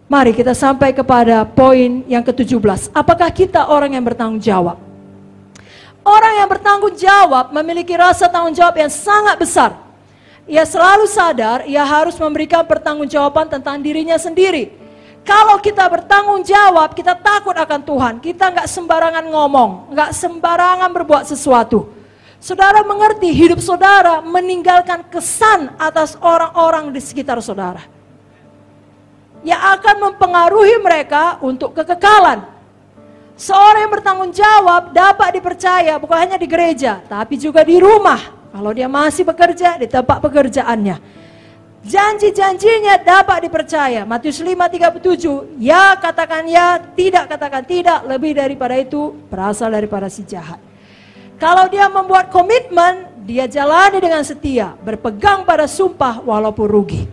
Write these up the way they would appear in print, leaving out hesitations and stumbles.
Mari kita sampai kepada poin yang ke-17. Apakah kita orang yang bertanggung jawab? Orang yang bertanggung jawab memiliki rasa tanggung jawab yang sangat besar. Ia selalu sadar ia harus memberikan pertanggungjawaban tentang dirinya sendiri. Kalau kita bertanggung jawab, kita takut akan Tuhan. Kita nggak sembarangan ngomong, nggak sembarangan berbuat sesuatu. Saudara mengerti hidup saudara meninggalkan kesan atas orang-orang di sekitar saudara, yang akan mempengaruhi mereka untuk kekekalan. Seorang yang bertanggung jawab dapat dipercaya bukan hanya di gereja, tapi juga di rumah. Kalau dia masih bekerja di tempat pekerjaannya, janji-janjinya dapat dipercaya. Matius 5:37, ya katakan ya, tidak katakan tidak, lebih daripada itu berasal daripada si jahat. Kalau dia membuat komitmen, dia jalani dengan setia, berpegang pada sumpah walaupun rugi.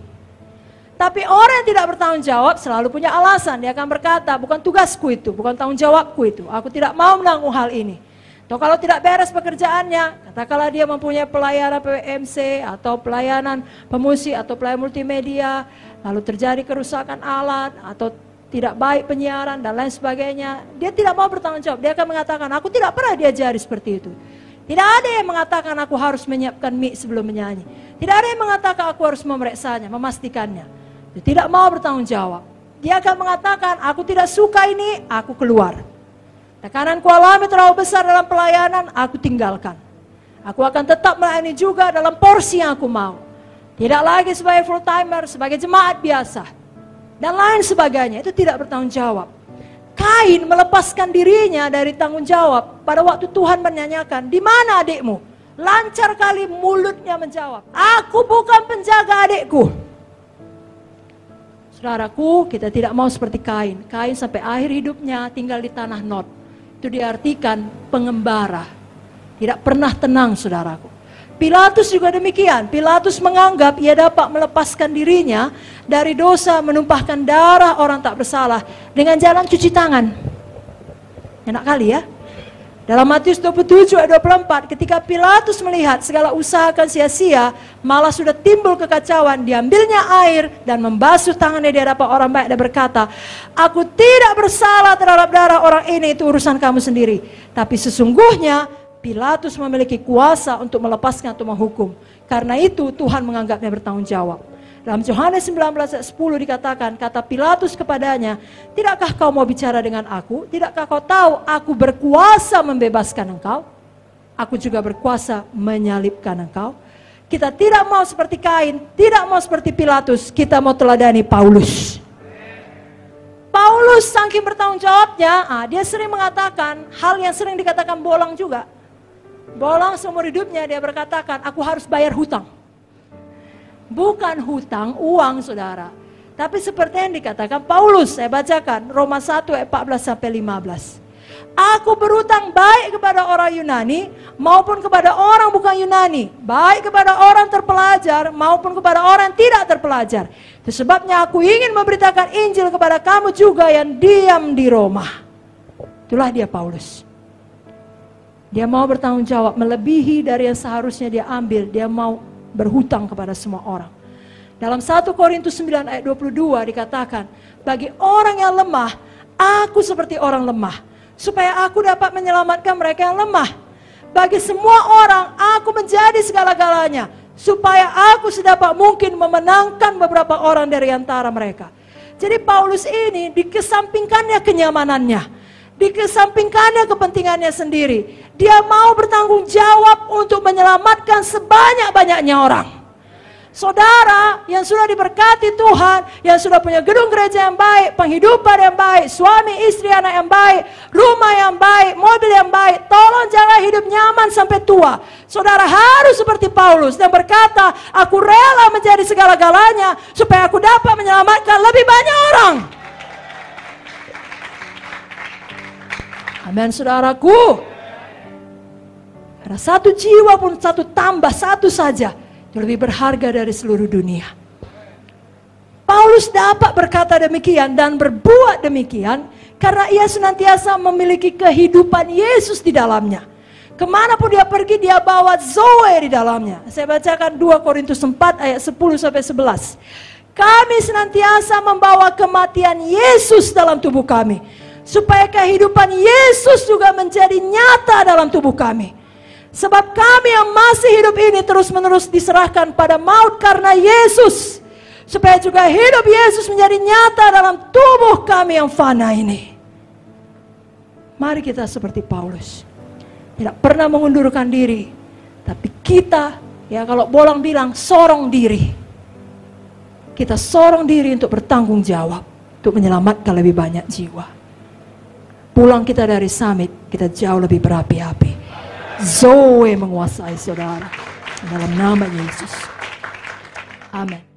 Tapi orang yang tidak bertanggung jawab selalu punya alasan. Dia akan berkata, bukan tugasku itu, bukan tanggung jawabku itu, aku tidak mau menanggung hal ini. Atau kalau tidak beres pekerjaannya, katakanlah dia mempunyai pelayanan PMC atau pelayanan pemusik atau pelayanan multimedia, lalu terjadi kerusakan alat atau tidak baik penyiaran dan lain sebagainya, dia tidak mau bertanggung jawab. Dia akan mengatakan, aku tidak pernah diajari seperti itu. Tidak ada yang mengatakan aku harus menyiapkan mic sebelum menyanyi. Tidak ada yang mengatakan aku harus memeriksanya, memastikannya. Dia tidak mau bertanggung jawab. Dia akan mengatakan, aku tidak suka ini, aku keluar. Tekanan kualami terlalu besar dalam pelayanan, aku tinggalkan. Aku akan tetap melayani juga dalam porsi yang aku mau. Tidak lagi sebagai full timer, sebagai jemaat biasa. Dan lain sebagainya, itu tidak bertanggung jawab. Kain melepaskan dirinya dari tanggung jawab pada waktu Tuhan menyanyikan, di mana adikmu? Lancar kali mulutnya menjawab, aku bukan penjaga adikku. Saudaraku, kita tidak mau seperti Kain. Kain sampai akhir hidupnya tinggal di tanah Nod. Itu diartikan pengembara. Tidak pernah tenang, saudaraku. Pilatus juga demikian. Pilatus menganggap ia dapat melepaskan dirinya dari dosa menumpahkan darah orang tak bersalah dengan jalan cuci tangan. Enak kali ya. Dalam Matius 27 ayat 24, ketika Pilatus melihat segala usaha akan sia-sia, malah sudah timbul kekacauan, diambilnya air dan membasuh tangannya di hadapan orang baik dan berkata, aku tidak bersalah terhadap darah orang ini, itu urusan kamu sendiri. Tapi sesungguhnya Pilatus memiliki kuasa untuk melepaskan atau menghukum. Karena itu Tuhan menganggapnya bertanggung jawab. Dalam Yohanes 19 ayat 10 dikatakan, kata Pilatus kepadanya, tidakkah kau mau bicara dengan aku? Tidakkah kau tahu aku berkuasa membebaskan engkau? Aku juga berkuasa menyalibkan engkau. Kita tidak mau seperti Kain, tidak mau seperti Pilatus, kita mau teladani Paulus. Paulus saking bertanggung jawabnya, dia sering mengatakan hal yang sering dikatakan bolang juga. Bolang seumur hidupnya dia berkatakan, aku harus bayar hutang. Bukan hutang uang, saudara. Tapi seperti yang dikatakan Paulus, saya bacakan Roma 1 ayat 14-15. Aku berhutang baik kepada orang Yunani maupun kepada orang bukan Yunani, baik kepada orang terpelajar maupun kepada orang yang tidak terpelajar. Itu sebabnya aku ingin memberitakan Injil kepada kamu juga yang diam di Roma. Itulah dia Paulus. Dia mau bertanggung jawab melebihi dari yang seharusnya dia ambil. Dia mau berhutang kepada semua orang. Dalam 1 Korintus 9 ayat 22 dikatakan, bagi orang yang lemah, aku seperti orang lemah, supaya aku dapat menyelamatkan mereka yang lemah. Bagi semua orang, aku menjadi segala-galanya, supaya aku sedapat mungkin memenangkan beberapa orang dari antara mereka. Jadi Paulus ini dikesampingkannya kenyamanannya, dikesampingkannya kepentingannya sendiri. Dia mau bertanggung jawab untuk menyelamatkan sebanyak-banyaknya orang. Saudara yang sudah diberkati Tuhan, yang sudah punya gedung gereja yang baik, penghidupan yang baik, suami istri anak yang baik, rumah yang baik, mobil yang baik, tolong jangan hidup nyaman sampai tua. Saudara harus seperti Paulus dan berkata, aku rela menjadi segala-galanya supaya aku dapat menyelamatkan lebih banyak orang. Amin, saudaraku. Karena satu jiwa pun satu tambah satu saja itu lebih berharga dari seluruh dunia. Paulus dapat berkata demikian dan berbuat demikian karena ia senantiasa memiliki kehidupan Yesus di dalamnya. Kemanapun dia pergi dia bawa Zoe di dalamnya. Saya bacakan 2 Korintus 4 ayat 10-11. Kami senantiasa membawa kematian Yesus dalam tubuh kami, supaya kehidupan Yesus juga menjadi nyata dalam tubuh kami. Sebab kami yang masih hidup ini terus-menerus diserahkan pada maut karena Yesus, supaya juga hidup Yesus menjadi nyata dalam tubuh kami yang fana ini. Mari kita seperti Paulus, tidak pernah mengundurkan diri, tapi kita, ya kalau Bolang bilang, sorong diri. Kita sorong diri untuk bertanggung jawab, untuk menyelamatkan lebih banyak jiwa. Pulang kita dari summit, kita jauh lebih berapi-api. Zoe menguasai saudara, dalam nama Yesus. Amin.